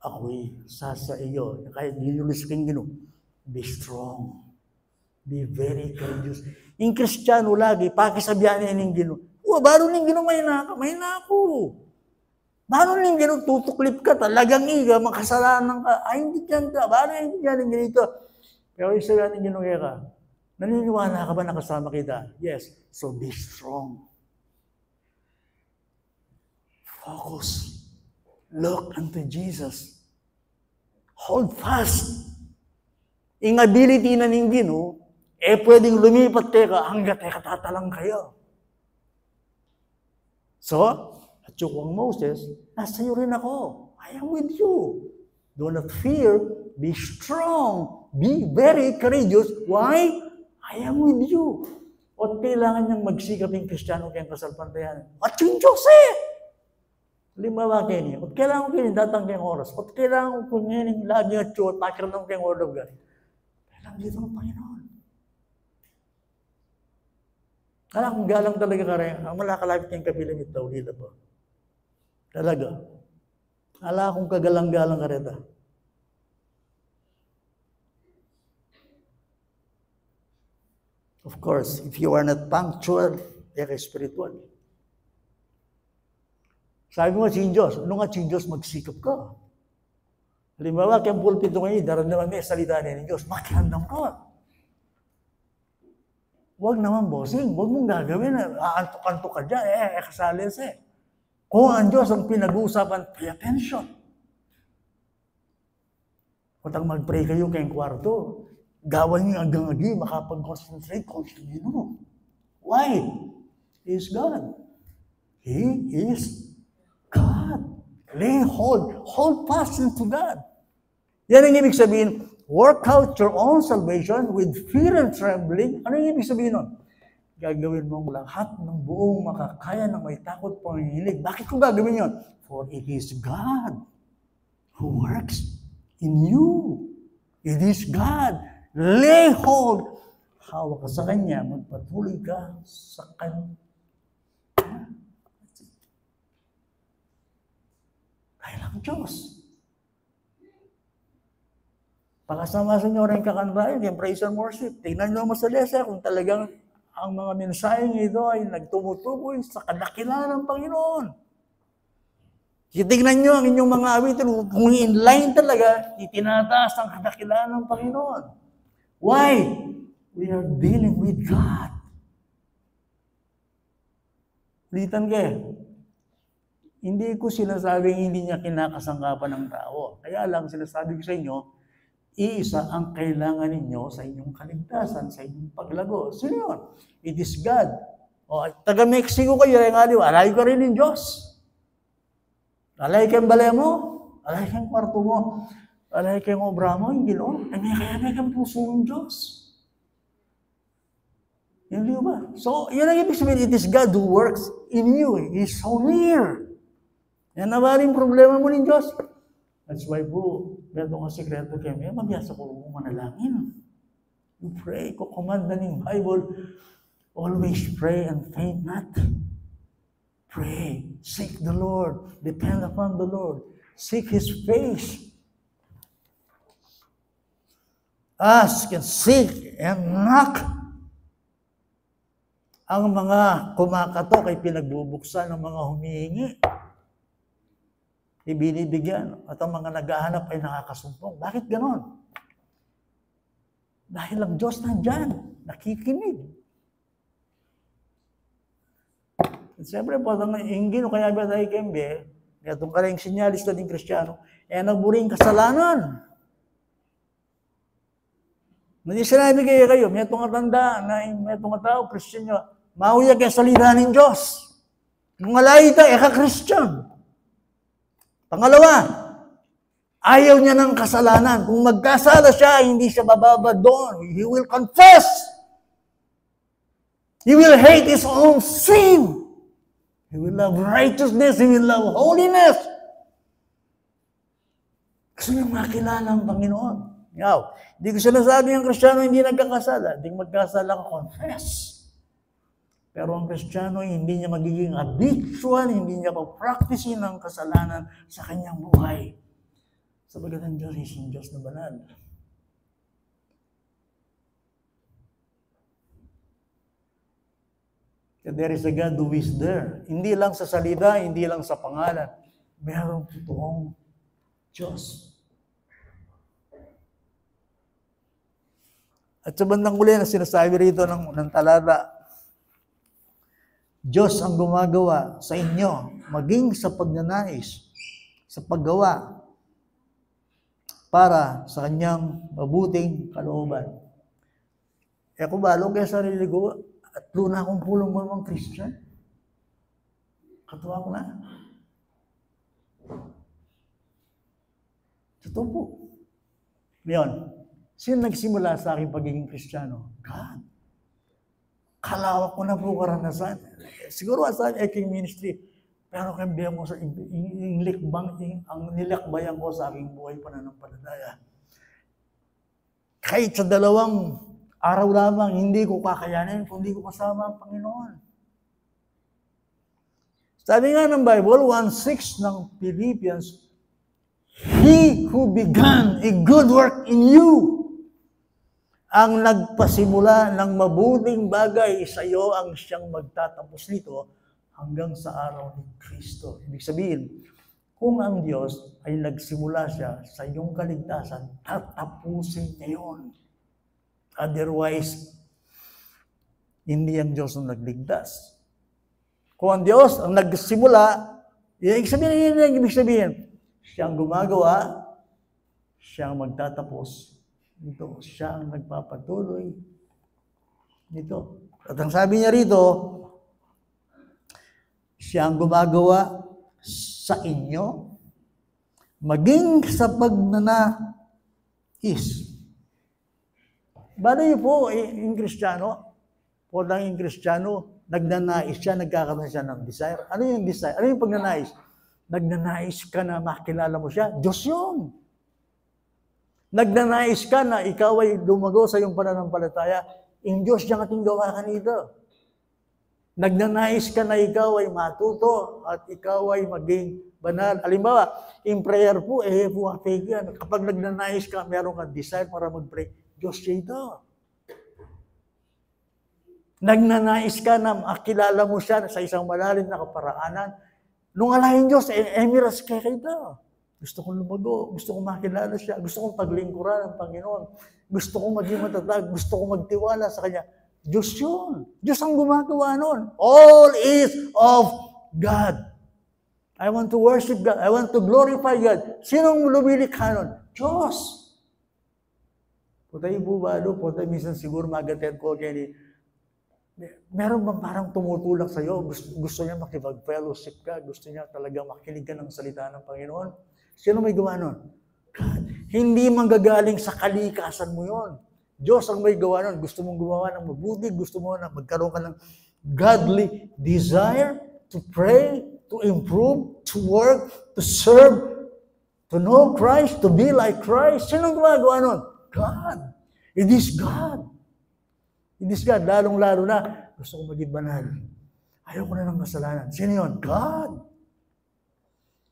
ako'y sasa iyo. Kahit ginulis kang gino, be strong. Be very courageous. Yung Kristiyano lagi, pakisabihan niya yung gino. Baro ning gino, may na ako. Baro ning gino, tutuklip ka, talagang iga, makasalanan ka. Ay, hindi yan ka. Baro hindi yan yung ganito. Pero isa yan yung gino kaya ka. Naniniwala ka ba nakasama kita? Yes. So be strong. Focus. Look unto Jesus. Hold fast. Yung ability na ning gino, pwedeng lumipat ka hanggat tatalang kayo. So, at yung Moses, nasa iyo rin ako. I am with you. Do not fear. Be strong. Be very courageous. Why? I am with you. At kailangan niyang magsikap yung Kristiyano kayang kasalpantayan. At yung Diyos Limawa kayo niya. At kailangan ko kayo datang kayong oras. At kailangan ko ngayon lagi at yung takiram kayong word of God. Kailangan dito ng Panginoon. Alam kung galang talaga ka rin, ang malakalapit kayong kapilamit daw, lila po. Talaga. Alam kung kagalang-galang ka rin. Of course, if you are not punctual, spiritual. Sabi mo, si Diyos, ano nga si Diyos, magsikap ka. Halimbawa, kayang pulpito ngayon, daramdaman may salita niya ng Diyos, makihandang ka. Huwag naman, bossing. Huwag mong gagawin. Aantok-antok ka dyan. Kasalis Kung ang Diyos ang pinag-uusapan, pay attention. Kung mag-pray kayo kayong kwarto, gawan niyo hanggang agi, makapag-concentrate kung sino. Why? He is God. He is God. Lay hold. Hold fast into God. Yan ang ibig sabihin, work out your own salvation with fear and trembling. Ano yung ibig sabihin nun? gagawin mong lahat ng buong makakaya ng may takot panginginig. Bakit ko gagawin yon? For it is God who works in you. It is God. Lay hold. Hawak ka sa Kanya. Magpatuloy ka sa Kanya. Dahil ang Diyos. Pakasama-sama nyo rin kakantahin, yung praise and worship. Tingnan nyo sa lesa kung talagang ang mga mensaheng ito ay nagtumutuboy sa kadakilaan ng Panginoon. Tingnan nyo ang inyong mga awitin, kung in-line talaga, itinataas ang kadakilaan ng Panginoon. Why? We are dealing with God. Ulitan kayo. Hindi ko sinasabing hindi niya kinakasangkapan ng tao. Kaya lang sinasabi ko sa inyo, iisa ang kailangan ninyo sa inyong kaligtasan, sa inyong paglago. Sino yun? It is God. O, taga-Mexico kayo, yung aliw, alay ka rin ng Diyos. Alay kang balay mo, alay kang kwarto mo, alay kang obra mo, hindi no? Kaya may kang puso ng Diyos. Hindi ba? So, yun ang ibig sabihin, it is God who works in you. He is so near. Yan na ba rin problema mo ng Diyos? That's why po, meron kang sekreto kayo, may mabiyasa ko kung manalangin. You pray, kukumanda ng Bible, always pray and faint not. Pray, seek the Lord, depend upon the Lord, seek His face. Ask and seek and knock. Ang mga kumakatok ay pinagbubuksan ng mga humihingi. Ibinibigyan at ang mga naghahanap ay nakakasumpong. Bakit ganon? Dahil ang Diyos nandyan, nakikinig. At siyempre po, ang ingin o kaya ba tayo kembe, itong karing sinyalis na din Kristiyano, nagburing kasalanan. Hindi sinabi kayo, may itong tanda, may itong tao, Kristiyano, mauya kayo sa salita ng Diyos. Kung alay tayo, ka-Kristyan. Pangalawa, ayaw niya ng kasalanan. Kung magkasala siya, hindi siya bababa doon. He will confess. He will hate his own sin. He will love righteousness. He will love holiness. Gusto niya makilala ang Panginoon. Now, hindi ko sinasabi ang Kristiyano hindi nagkakasala. Hindi magkasala ka, confess. Pero ang Kristiyano hindi niya magiging habitual, hindi niya pa-practicein ang kasalanan sa kanyang buhay. Sabagat ang Diyos is yung Diyos na banal. There is a God who is there. Hindi lang sa salita, hindi lang sa pangalan. Mayroong totoong Diyos. At sa bandang uli na sinasabi rito ng talata, Diyos ang gumagawa sa inyo, maging sa pagnanais, sa paggawa, para sa kanyang mabuting kalooban. Kung balo kaya sarili ko, at luna akong pulong mo ng Christian, katuwa ko na. Totoo po. Ngayon, sino nagsimula sa aking pagiging Kristiyano? God. Kalawak ko na po karanasan. Siguro sa aking ministry, pero kambiyan mo sa ang nilakbayan ko sa aking buhay pananampalataya. Kahit sa 2 araw lamang, hindi ko kakayanin kung hindi ko kasama ang Panginoon. Sabi nga ng Bible, 1:6 ng Philippians, He who began a good work in you, ang nagpasimula ng mabuting bagay sa iyo ang siyang magtatapos nito hanggang sa araw ni Kristo. Ibig sabihin, kung ang Diyos ay nagsimula siya sa iyong kaligtasan, tatapusin niya yun. Otherwise, hindi ang Diyos ang nagligtas. Kung ang Diyos ang nagsimula, ibig sabihin, siya ang gumagawa, siya ang magtatapos. Ito, siya ang nagpapatuloy nito. At ang sabi niya rito, siya ang gumagawa sa inyo, maging sa pagnanais. Bali po, in Kristiyano, po naging Kristiyano, nagnanais siya, nagkakaroon siya ng desire. Ano yung desire? Ano yung pagnanais? Nagnanais ka na makilala mo siya? Diyos yun. Nagnanais ka na ikaw ay lumago sa iyong pananampalataya, in Diyos yung ating gawa ka nito. Nagnanais ka na ikaw ay matuto at ikaw ay maging banal. Halimbawa, in prayer po, yan. Kapag nagnanais ka, meron kang desire para mag-pray, Diyos siya ito. Nagnanais ka na makilala mo siya sa isang malalim na kaparaanan, nung alahin Diyos, emirates kaya ito. Gusto kong lumago, gusto kong makilala siya, gusto kong paglingkuran ng Panginoon, gusto kong maging matatag, gusto kong magtiwala sa Kanya. Diyos yun. Diyos ang gumagawa nun. All is of God. I want to worship God. I want to glorify God. Sinong lumilikha nun? Diyos. Putay po ba, putay minsan siguro magatet ko kaya meron bang parang tumutulak sa'yo? Gusto niya makipag-fellowship ka? Gusto niya talaga makinig ka ng salita ng Panginoon? Sino may gawa nun? God. Hindi manggagaling sa kalikasan mo yon. Diyos ang may gawa nun. Gusto mong gumawa ng mabuti, gusto mo na magkaroon ka ng godly desire to pray, to improve, to work, to serve, to know Christ, to be like Christ. Sino ang gumagawa nun? God. It is God. It is God. Lalong-lalo na, gusto ko maging banal. Ayaw ko na ng masalanan. Sino yun? God.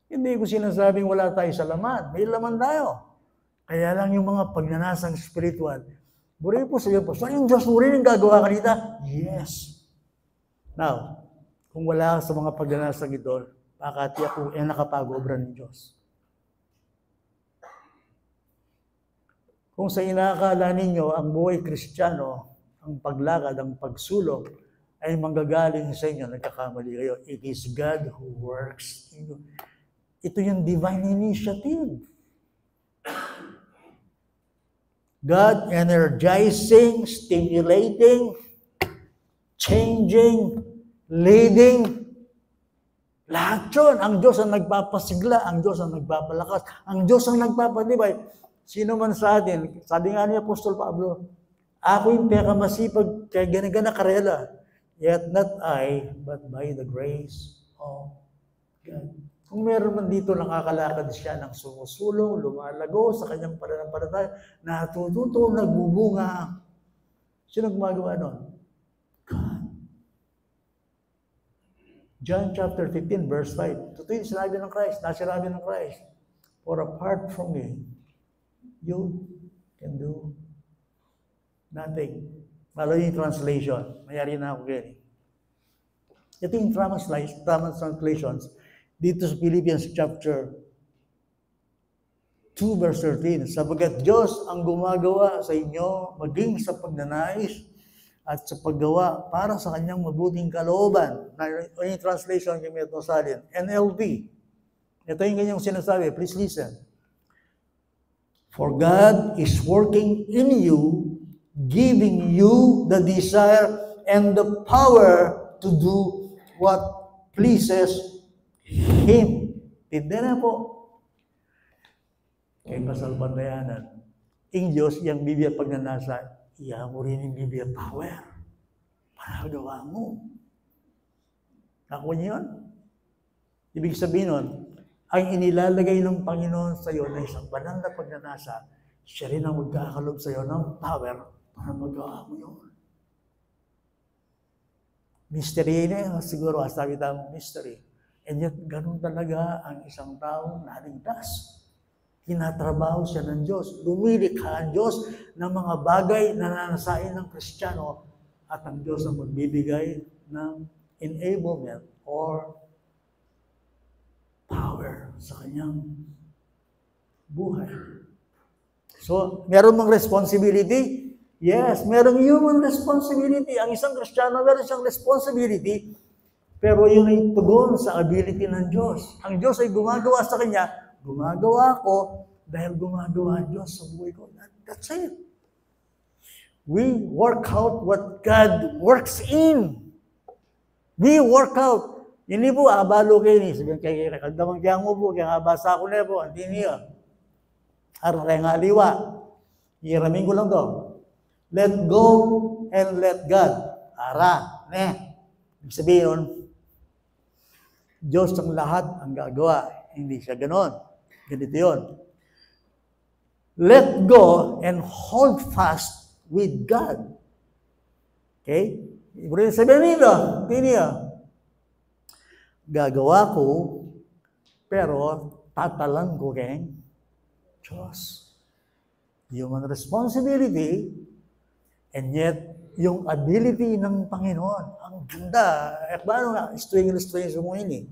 Hindi ko sinasabing wala tayo sa laman. May laman tayo. Kaya lang yung mga pagnanasang spiritual, buri po sa iyo po, so yung Diyos mo rin ang gagawa ka dito? Yes. Now, kung wala sa mga pagnanasang ito, pakatiyak kung nakapag-obra ng Diyos. Kung sa inakala ninyo, ang buhay Kristiyano, ang paglakad, ang pagsulong, ay manggagaling sa inyo, nagkakamali kayo. It is God who works in you. Ito yung divine initiative. God energizing, stimulating, changing, leading. Lahat yun. Ang Diyos ang nagpapasigla, ang Diyos ang nagpapalakas, ang Diyos ang nagpapatibay. Sino man sa atin, sabi nga ni Apostol Pablo, ako yung pinakamasipag kaya ganagana karela. Yet not I, but by the grace of God. Kung meron man dito nakakalakad siya ng sumusulong, lumalago sa kanyang pananampalataya, natututo, nagbubunga. Sino gumagawa nun? God. John chapter 15, verse 5. Totoo yung sinabi ng Christ, nasirabi ng Christ. For apart from me, you can do nothing. Malo yung translation. Mayari na ako ganyan. Ito yung translations. Dito sa Philippians chapter 2 verse 13, sabagat Diyos ang gumagawa sa inyo maging sa pagnanais at sa paggawa para sa kanyang mabuting kalooban. Yung translation kay Meto Salin, NLT. Ito yung kanyang sinasabi, please listen. For God is working in you, giving you the desire and the power to do what pleases Him. Tinda na po. Kay Pasal Bandayanan, ang Diyos, yung Biblia pagnanasa, iya mo rin yung Biblia power para gawa mo. Nakuha niyo yun? Ibig sabihin nun, ang inilalagay ng Panginoon sa iyo na isang banal na pagnanasa, siya rin ang magkakalob sa iyo ng power para magawa mo yun. Mystery na siguro, sabi tamang mystery. And yet, ganun talaga ang isang taong naligtas. Tinatrabaho siya ng Diyos. Lumilikha ang Diyos ng mga bagay na nanasain ng Kristiyano at ang Diyos ang magbibigay ng enablement or power sa kanyang buhay. So, meron mang responsibility? Yes, merong human responsibility. Ang isang Kristiyano, meron siyang responsibility. Pero yun ay tugon sa ability ng Diyos. Ang Diyos ay gumagawa sa kanya, gumagawa ko dahil gumagawa ang Diyos sa buhay ko. That's it. We work out what God works in. We work out. Hindi po, abalo kayo ni. Sabihin kayo, kagdamang kaya mo po, kaya basa ko na po, hindi niya. Araw kaya nga liwa. Hiramin ko lang to. Let go and let God. ara, ne. Ibig sabihin nun, Diyos ang lahat ang gagawa. Hindi siya ganon. Ganito yun. Let go and hold fast with God. Okay? Ibig sabihin nito, hindi niya. Gagawa ko, pero tatalan ko kay Diyos. Human responsibility, and yet, yung ability ng Panginoon. Ang ganda. Paano nga? String mo yun eh.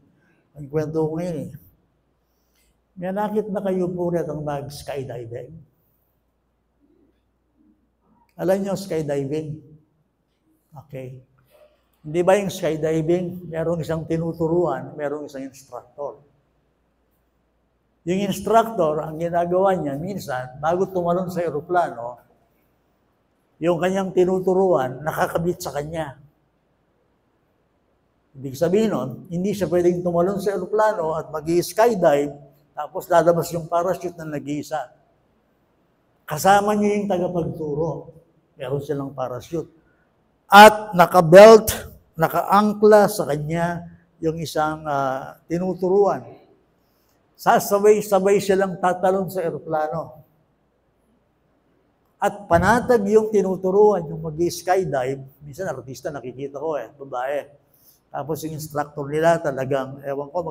Ang kwento ko ngayon eh. May nakit na kayo po rin ang mag-skydiving. Alam nyo, skydiving. Okay. Hindi ba yung skydiving, merong isang tinuturuan, merong isang instructor. Yung instructor, ang ginagawa niya, minsan, bago tumalon sa eroplano, yung kanyang tinuturuan, nakakabit sa kanya. Ibig sabihin nun, hindi siya pwedeng tumalon sa eroplano at mag-skydive, tapos lalabas yung parachute na nag-iisa. Kasama niyo yung tagapagturo. Meron silang parachute. At naka-belt, naka-angkla sa kanya yung isang tinuturuan. Sasabay-sabay silang tatalon sa eroplano. At panatag yung tinuturuan, yung mag-skydive, minsan artista nakikita ko babae. Tapos yung instructor nila talagang, ewan ko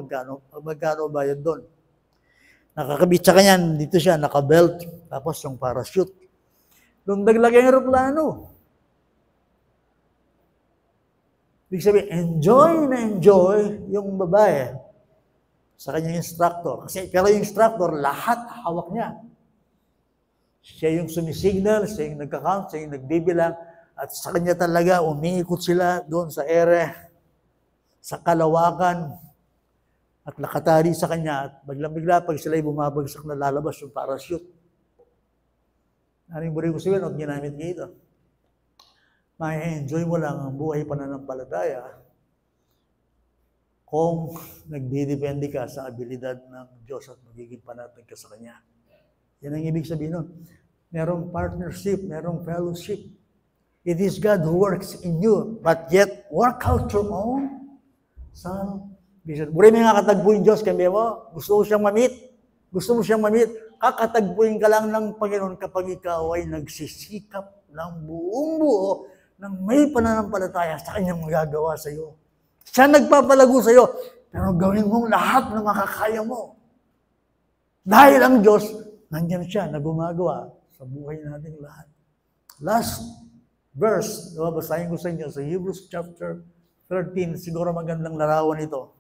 magkano bayad doon. Nakakabit sa kanya, dito siya, naka-belt, tapos yung parachute. Nung naglagay ang aeroplano. Ibig sabihin, enjoy yung babae sa kanyang instructor. Pero yung instructor, lahat hawak niya. Siya yung sumisignal, siya yung nagka-count, siya yung nagbibilang, at sa kanya talaga, umiikot sila doon sa ere, sa kalawakan, at nakatali sa kanya, at biglang-bigla, pag sila'y bumabagsak na lalabas yung parachute. Anong buri ko sabihin, huwag ginamit niya ito. May-enjoy mo lang ang buhay pananampalataya kung nagdidepende ka sa abilidad ng Diyos at magiging panatag ka sa Kanya. Yan ang ibig sabihin nun. Merong partnership, merong fellowship. It is God who works in you, but yet work out your own salvation. Buri may nga katagpuin Diyos, kaya mo, gusto mo siyang mamit, kakatagpuin ka lang ng Panginoon kapag ikaw ay nagsisikap ng buong buo ng may pananampalataya sa Kanyang magagawa sa iyo. Siya nagpapalago sa iyo, pero gawin mong lahat na makakaya mo. Dahil ang Diyos, nandiyan siya na gumagawa sa buhay nating lahat. Last verse, basahin ko sa inyo sa Hebrews chapter 13, siguro magandang larawan ito.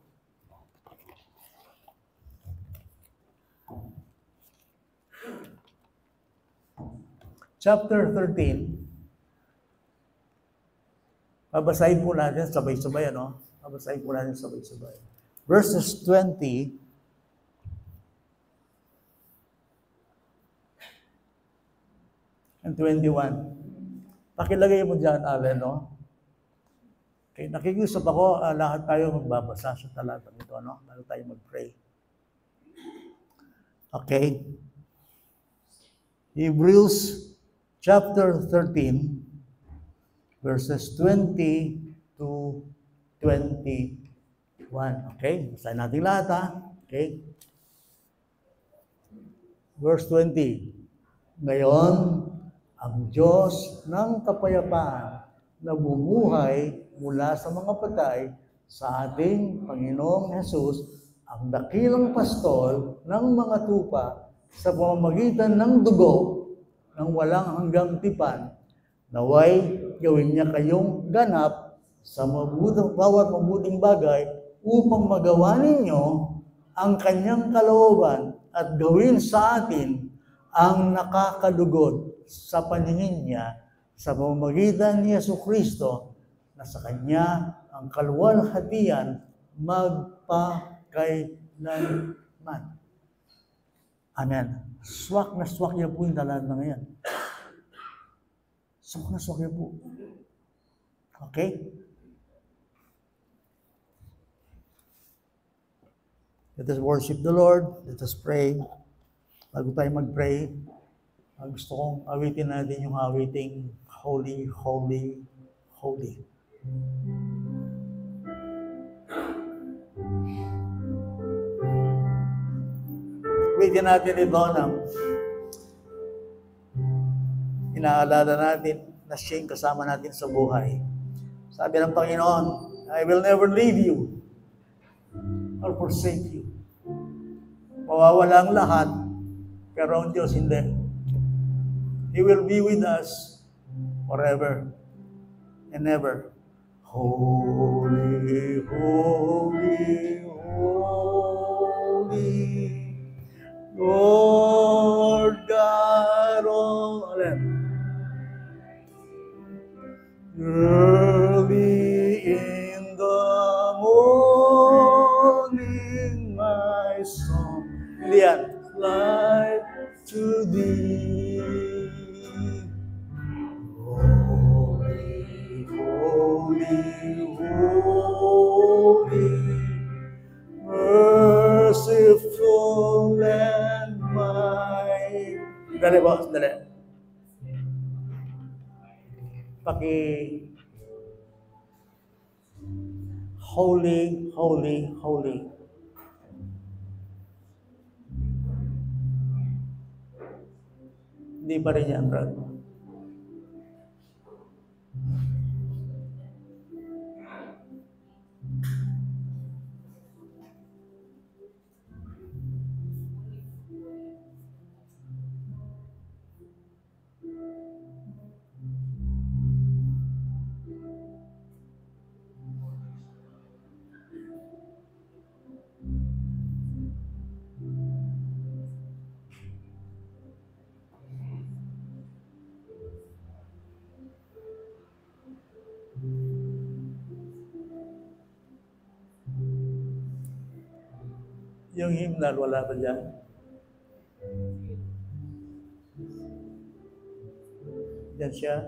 Chapter 13, babasahin po natin sabay-sabay, ano? Babasahin po natin sabay-sabay. Verses 20 and 21. Pakilagay mo dyan, Allen, no? Okay, nakikiusap ako, lahat tayo magbabasa sa talatang ito, no? Bago tayo mag-pray. Okay? Hebrews chapter 13, verses 20 to 21. Okay? Basahin natin lahat, ha? Okay? Verse 20. Ngayon, ang Diyos ng kapayapaan na bumuhay mula sa mga patay sa ating Panginoong Hesus, ang dakilang pastol ng mga tupa sa pamamagitan ng dugo ng walang hanggang tipan, naway gawin niya kayong ganap sa bawat mabuting bagay upang magawa ninyo ang kanyang kalooban at gawin sa atin ang nakakalugod sa paningin niya sa pamamagitan ni Jesucristo na sa Kanya ang kaluwalhatian magpakailanman. Amen. Swak na swak niya po yung talaan na ngayon. Swak na swak niya po. Okay? Let us worship the Lord. Let us pray. Bago tayo mag-pray, gusto kong awitin natin yung awiting Holy, Holy, Holy. Bigyan natin ito ng inaalala natin na siyang kasama natin sa buhay. Sabi ng Panginoon, I will never leave you or forsake you. Mawawala ang lahat, pero ang Diyos hindi. He will be with us forever and ever. Holy, holy, holy, Lord God Almighty. Early in the morning, my song, hindi yan, fly to thee. Holy, holy, holy, merciful and mighty. Dali boss, dali. Holy, holy, holy. Hindi pa rin yan, Brad. Yung hymnal, wala ba dyan? Yan siya.